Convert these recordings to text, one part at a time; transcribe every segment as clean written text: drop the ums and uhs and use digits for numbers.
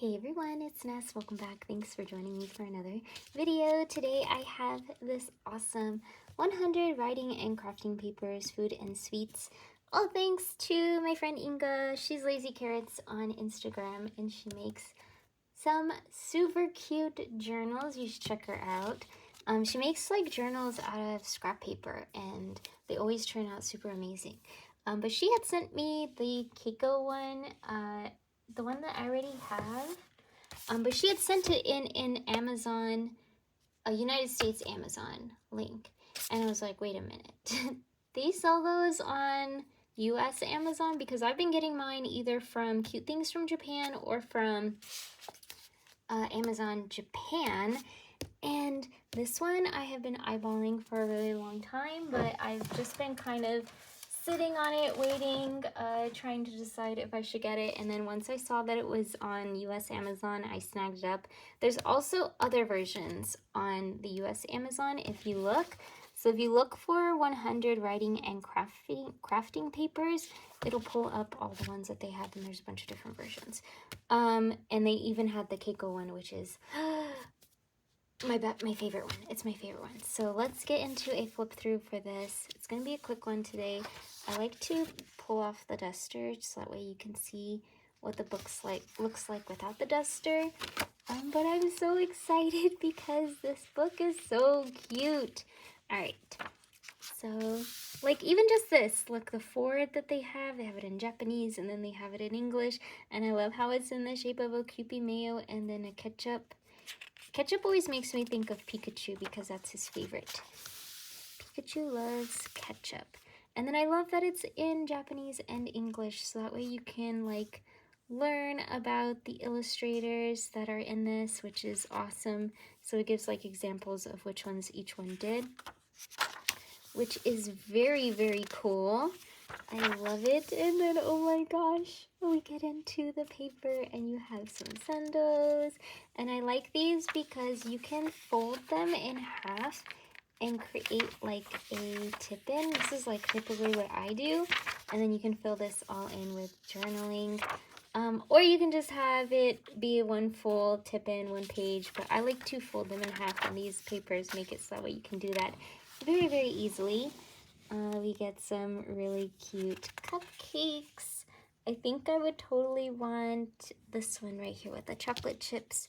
Hey everyone, it's Ness. Welcome back. Thanks for joining me for another video. Today I have this awesome 100 writing and crafting papers, food and sweets. All thanks to my friend Inga. She's Lazy Carrots on Instagram and she makes some super cute journals. You should check her out. She makes like journals out of scrap paper and they always turn out super amazing. But she had sent me the Keiko one, the one that I already have, but she had sent it in Amazon, a United States Amazon link, and I was like, wait a minute, they sell those on US Amazon? Because I've been getting mine either from Cute Things from Japan or from Amazon Japan, and this one I have been eyeballing for a really long time, but I've just been kind of sitting on it, waiting, trying to decide if I should get it. And then once I saw that it was on US Amazon, I snagged it up. There's also other versions on the US Amazon if you look. So if you look for 100 writing and crafting papers, it'll pull up all the ones that they have, and there's a bunch of different versions. And they even had the Keiko one, which is my favorite one. It's my favorite one. So let's get into a flip through for this. It's going to be a quick one today. I like to pull off the duster so that way you can see what the book looks like without the duster. But I'm so excited because this book is so cute. Alright, so like even just this, look, the forward that they have it in Japanese and then they have it in English, and I love how it's in the shape of a Kewpie mayo and then a ketchup. Ketchup always makes me think of Pikachu because that's his favorite. Pikachu loves ketchup. And then I love that it's in Japanese and English, so that way you can like learn about the illustrators that are in this, which is awesome. So it gives like examples of which ones each one did, which is very, very cool. I love it. And then, oh my gosh, we get into the paper and you have some sendos. And I like these because you can fold them in half and create like a tip-in. This is like typically what I do. And then you can fill this all in with journaling. Or you can just have it be one full tip-in, one page. But I like to fold them in half, and these papers make it so that way you can do that very, very easily. We get some really cute cupcakes. I think I would totally want this one right here with the chocolate chips,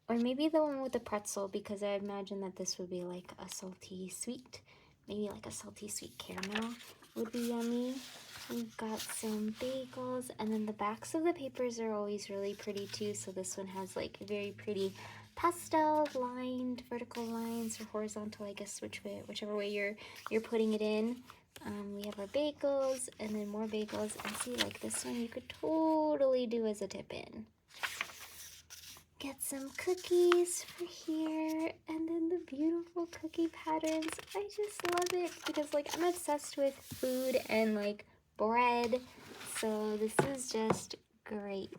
or maybe the one with the pretzel, because I imagine that this would be like a salty sweet, maybe like a salty sweet caramel would be yummy. We've got some bagels, and then the backs of the papers are always really pretty too. So this one has like very pretty pastel lined vertical lines, or horizontal, I guess, whichever way you're putting it in. We have our bagels and then more bagels, and see, like this one you could totally do as a tip-in. Get some cookies for here, and then the beautiful cookie patterns. I just love it because like I'm obsessed with food and like bread, so this is just great.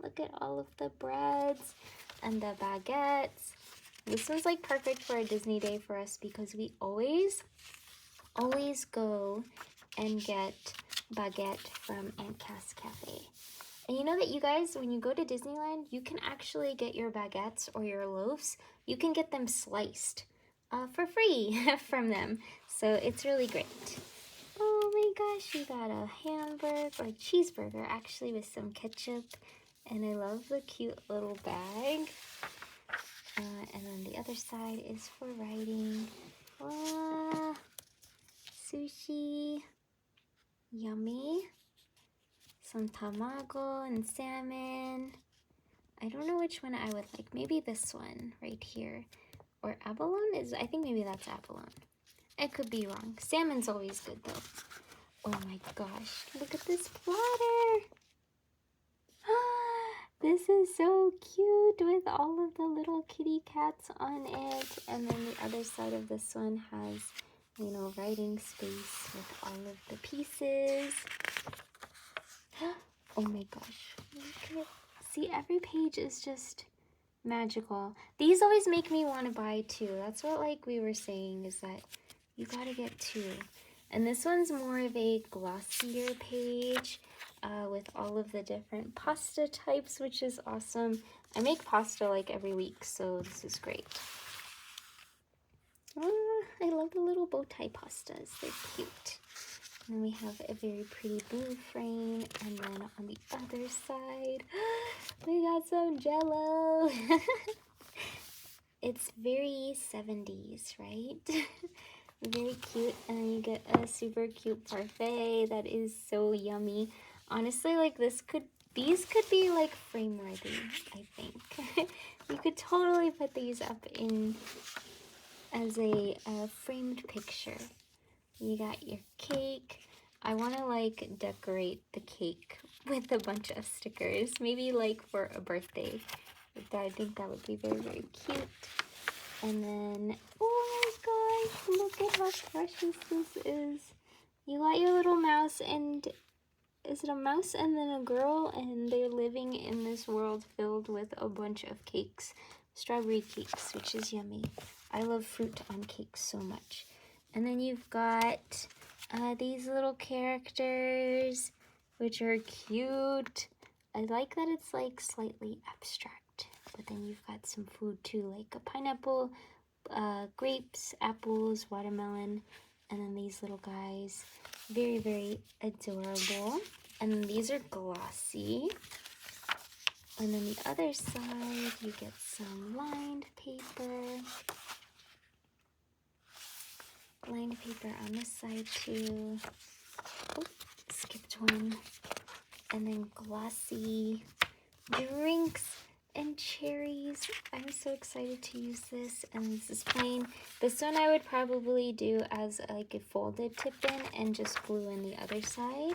Look at all of the breads and the baguettes. This was like perfect for a Disney day for us because we always go and get baguette from Aunt Cass Cafe. And you know that you guys, when you go to Disneyland, you can actually get your baguettes or your loaves, you can get them sliced for free from them. So it's really great. Oh my gosh, we got a hamburger, or cheeseburger actually, with some ketchup. And I love the cute little bag. And then the other side is for writing. Sushi. Yummy. Some tamago and salmon. I don't know which one I would like. Maybe this one right here. Or abalone? I think maybe that's abalone. I could be wrong. Salmon's always good though. Oh my gosh. Look at this platter. This is so cute with all of the little kitty cats on it. And then the other side of this one has, you know, writing space with all of the pieces. Oh my gosh. Look at, see, every page is just magical. These always make me want to buy two. That's what like we were saying, is that you gotta get two. And this one's more of a glossier page. with all of the different pasta types, which is awesome. I make pasta like every week, so this is great. I love the little bow tie pastas. They're cute. And then we have a very pretty blue frame, and then on the other side, we got some Jell-O. It's very 70s, right? Very cute, and then you get a super cute parfait that is so yummy. Honestly, like these could be like frame worthy, I think. You could totally put these up in as a framed picture. You got your cake. I want to like decorate the cake with a bunch of stickers, maybe like for a birthday. I think that would be very, very cute. And then, oh my gosh, look at how precious this is. You got your little mouse, and is it a mouse and then a girl? And they're living in this world filled with a bunch of cakes. Strawberry cakes, which is yummy. I love fruit on cakes so much. And then you've got these little characters, which are cute. I like that it's like slightly abstract. But then you've got some food too, like a pineapple, grapes, apples, watermelon, and then these little guys. Very, very adorable. And then these are glossy. And then the other side, you get some lined paper. Lined paper on this side too. Oh, skipped one. And then glossy drinks and cherries. I'm so excited to use this. And this is plain. This one I would probably do as like a folded tip-in and just glue in the other side.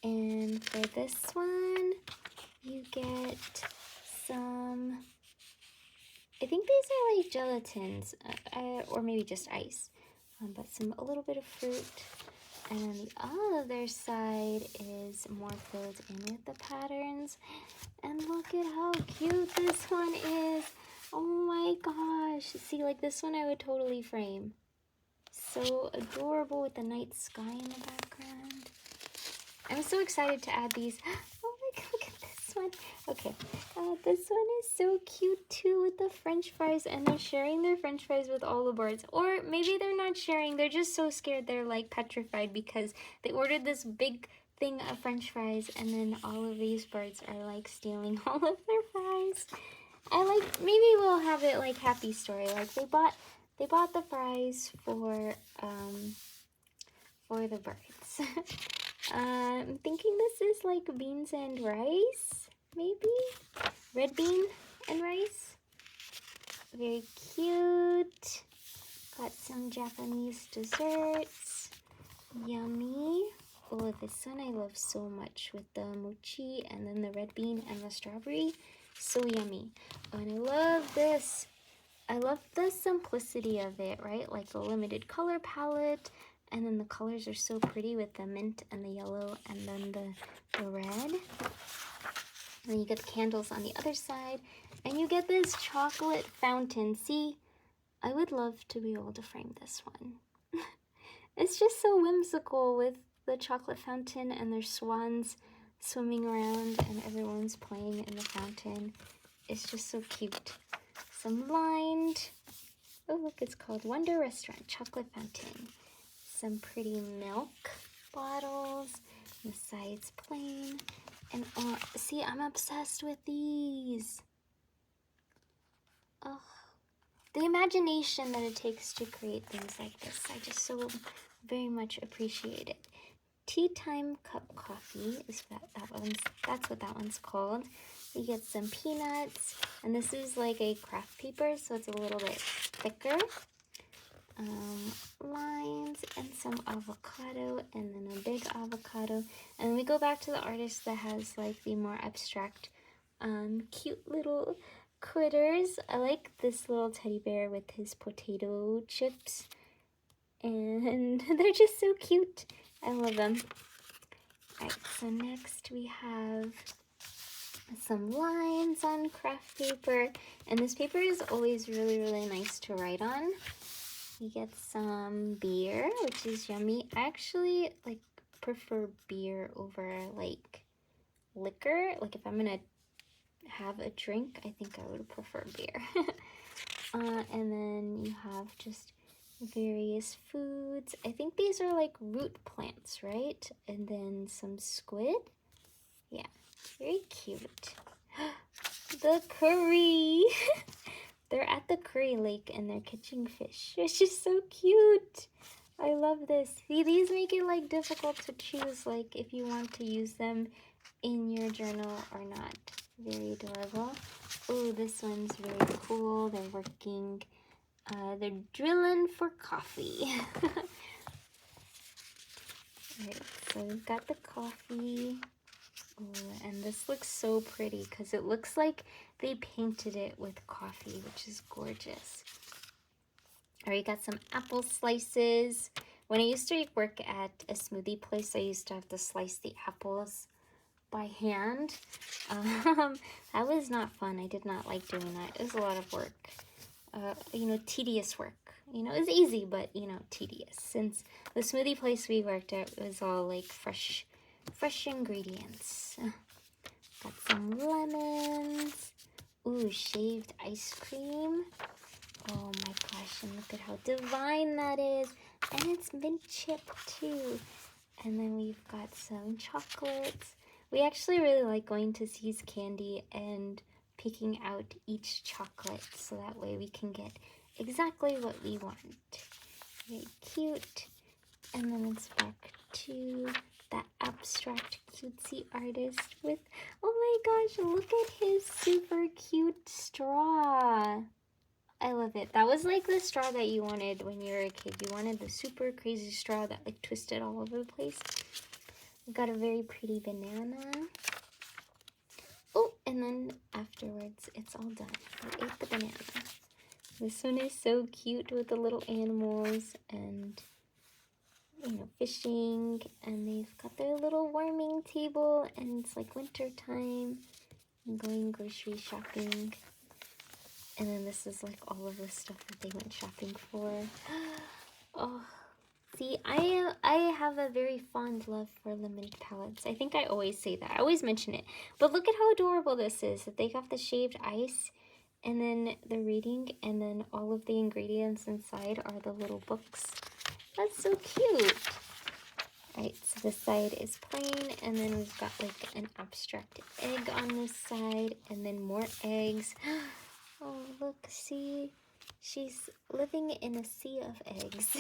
And for this one, you get some, I think these are like gelatins, or maybe just ice, but a little bit of fruit. And then the other side is more filled in with the patterns. And look at how cute this one is. Oh my gosh. See, like this one I would totally frame. So adorable with the night sky in the background. I'm so excited to add these. Oh my god, look at this one. Okay, this one is so cute too with the french fries, and they're sharing their french fries with all the birds. Or maybe they're not sharing, they're just so scared they're like petrified because they ordered this big thing of french fries and then all of these birds are like stealing all of their fries. Maybe we'll have it like happy story, like they bought the fries for the birds. I'm thinking this is like beans and rice, maybe? Red bean and rice. Very cute. Got some Japanese desserts. Yummy. Oh, this one I love so much with the mochi and then the red bean and the strawberry. So yummy. Oh, and I love this. I love the simplicity of it, right? Like the limited color palette. And then the colors are so pretty with the mint and the yellow and then the red. And then you get the candles on the other side. And you get this chocolate fountain. See, I would love to be able to frame this one. It's just so whimsical with the chocolate fountain and there's swans swimming around and everyone's playing in the fountain. It's just so cute. Some lined, oh look, it's called Wonder Restaurant Chocolate Fountain. Some pretty milk bottles, the sides plain, and oh, see, I'm obsessed with these. Oh, the imagination that it takes to create things like this, I just so very much appreciate it. Tea Time Cup Coffee is that's what that one's called. You get some peanuts, and this is like a craft paper, so it's a little bit thicker. Lines and some avocado, and then a big avocado, and we go back to the artist that has like the more abstract cute little critters. I like this little teddy bear with his potato chips, and they're just so cute. I love them. Alright, so next we have some lines on craft paper, and this paper is always really, really nice to write on. You get some beer, which is yummy. I actually, like, prefer beer over like liquor. Like if I'm gonna have a drink, I think I would prefer beer. And then you have just various foods. I think these are like root plants, right? And then some squid. Yeah, very cute. The curry. They're at the curry lake and they're catching fish. It's just so cute. I love this. See, these make it like difficult to choose like if you want to use them in your journal or not. Very adorable. Oh, this one's very cool. They're working, they're drilling for coffee. Alright, so we've got the coffee. Oh, and this looks so pretty because it looks like they painted it with coffee, which is gorgeous. Alright, got some apple slices. When I used to work at a smoothie place, I used to have to slice the apples by hand. That was not fun. I did not like doing that. It was a lot of work. You know, tedious work. You know, it was easy, but, you know, tedious. Since the smoothie place we worked at was all, like, fresh ingredients. Got some lemons. Ooh, shaved ice cream. Oh, my gosh, and look at how divine that is. And it's mint chip, too. And then we've got some chocolates. We actually really like going to See's Candy and picking out each chocolate so that way we can get exactly what we want. Very cute. And then it's back to that abstract cutesy artist with, oh my gosh, look at his super cute straw. I love it. That was like the straw that you wanted when you were a kid. You wanted the super crazy straw that like twisted all over the place. We've got a very pretty banana. Oh, and then afterwards, it's all done. We ate the banana. This one is so cute with the little animals and, you know, fishing. And they've got their little warming table. And it's like winter time. I'm going grocery shopping. And then this is like all of the stuff that they went shopping for. Oh, see, I have a very fond love for limited palettes. I think I always say that. I always mention it. But look at how adorable this is. That they got the shaved ice and then the reading and then all of the ingredients inside are the little books. That's so cute. Alright, so this side is plain and then we've got like an abstract egg on this side and then more eggs. Oh, look, see, she's living in a sea of eggs.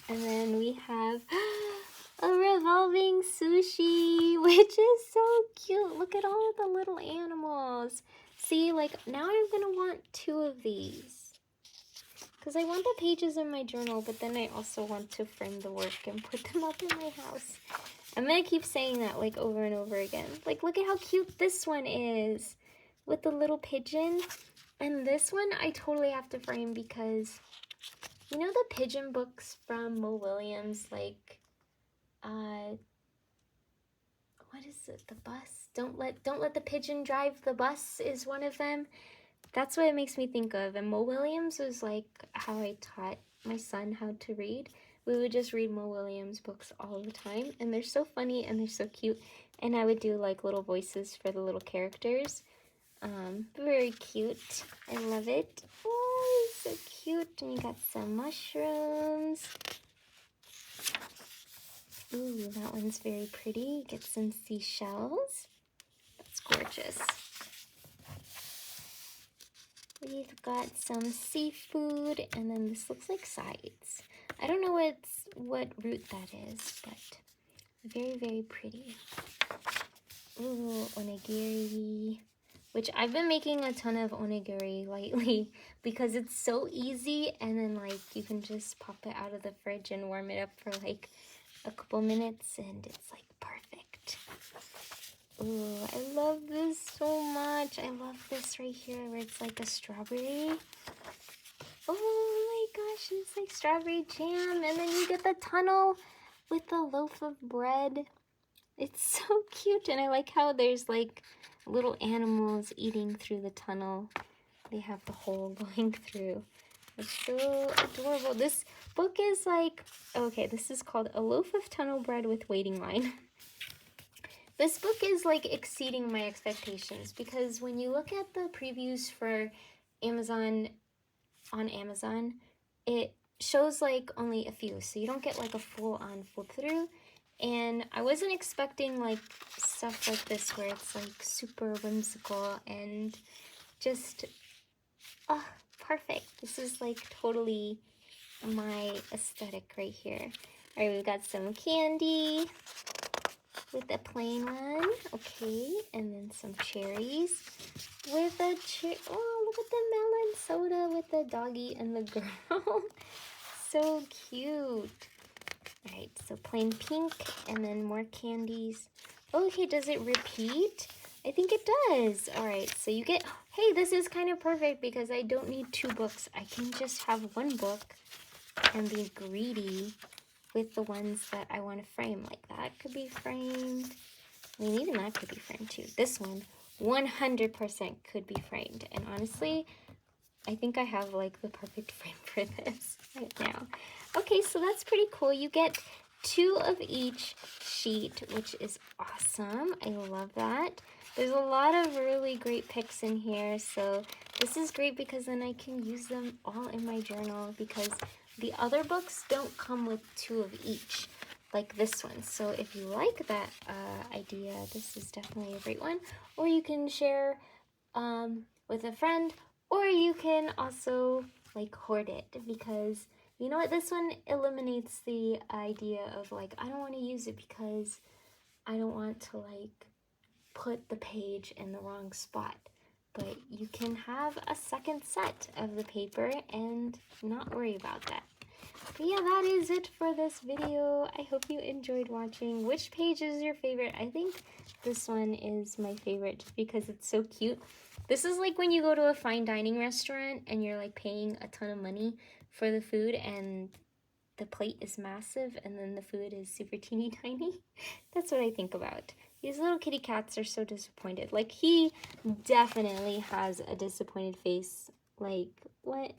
And then we have a revolving sushi, which is so cute. Look at all of the little animals. See, like, now I'm going to want 2 of these. Because I want the pages in my journal, but then I also want to frame the work and put them up in my house. I'm going to keep saying that, like, over and over again. Like, look at how cute this one is with the little pigeon. And this one I totally have to frame because, you know the pigeon books from Mo Willems, like, what is it, the bus? Don't let the pigeon drive the bus is one of them. That's what it makes me think of. And Mo Willems was like how I taught my son how to read. We would just read Mo Willems books all the time. And they're so funny and they're so cute. And I would do like little voices for the little characters. Very cute. I love it. Oh, so cute. And you got some mushrooms. Ooh, that one's very pretty. Get some seashells. That's gorgeous. We've got some seafood, and then this looks like sides. I don't know what root that is, but very, very pretty. Ooh, onigiri. Which I've been making a ton of onigiri lately because it's so easy, and then like you can just pop it out of the fridge and warm it up for like a couple minutes and it's like perfect. Ooh, I love this so much. I love this right here where it's like a strawberry. Oh my gosh, it's like strawberry jam, and then you get the tunnel with the loaf of bread. It's so cute, and I like how there's like little animals eating through the tunnel. They have the hole going through. It's so adorable. This book is like, okay, this is called A Loaf of Tunnel Bread with Waiting Line. This book is like exceeding my expectations because when you look at the previews for Amazon, on Amazon, it shows like only a few, so you don't get like a full-on flip through. And I wasn't expecting like stuff like this where it's like super whimsical and just, oh, perfect. This is like totally my aesthetic right here. All right, we've got some candy with a plain one, okay, and then some cherries with a oh, look at the melon soda with the doggy and the girl. So cute. All right, so plain pink and then more candies. Okay, does it repeat? I think it does. All right, so you get, hey, this is kind of perfect because I don't need 2 books. I can just have 1 book and be greedy with the ones that I want to frame. Like that could be framed. I mean, even that could be framed too. This one, 100% could be framed. And honestly, I think I have like the perfect frame for this right now. Okay, so that's pretty cool. You get 2 of each sheet, which is awesome. I love that. There's a lot of really great picks in here, so this is great because then I can use them all in my journal because the other books don't come with 2 of each like this one. So if you like that idea, this is definitely a great one. Or you can share with a friend, or you can also like hoard it because you know what, this one eliminates the idea of like I don't want to use it because I don't want to like put the page in the wrong spot. But you can have a second set of the paper and not worry about that. But yeah, that is it for this video. I hope you enjoyed watching. Which page is your favorite? I think this one is my favorite just because it's so cute. This is like when you go to a fine dining restaurant and you're like paying a ton of money for the food and the plate is massive and then the food is super teeny tiny. That's what I think about. These little kitty cats are so disappointed. Like, he definitely has a disappointed face. Like, what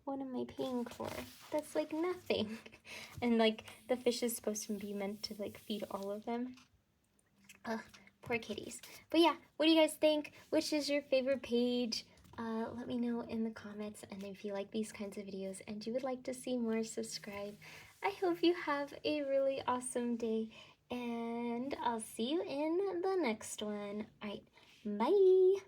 am I paying for? That's like nothing. And like the fish is supposed to be meant to like feed all of them. Ugh, poor kitties. But yeah, what do you guys think? Which is your favorite page? Let me know in the comments, and if you like these kinds of videos and you would like to see more, subscribe. I hope you have a really awesome day, and I'll see you in the next one. All right, bye!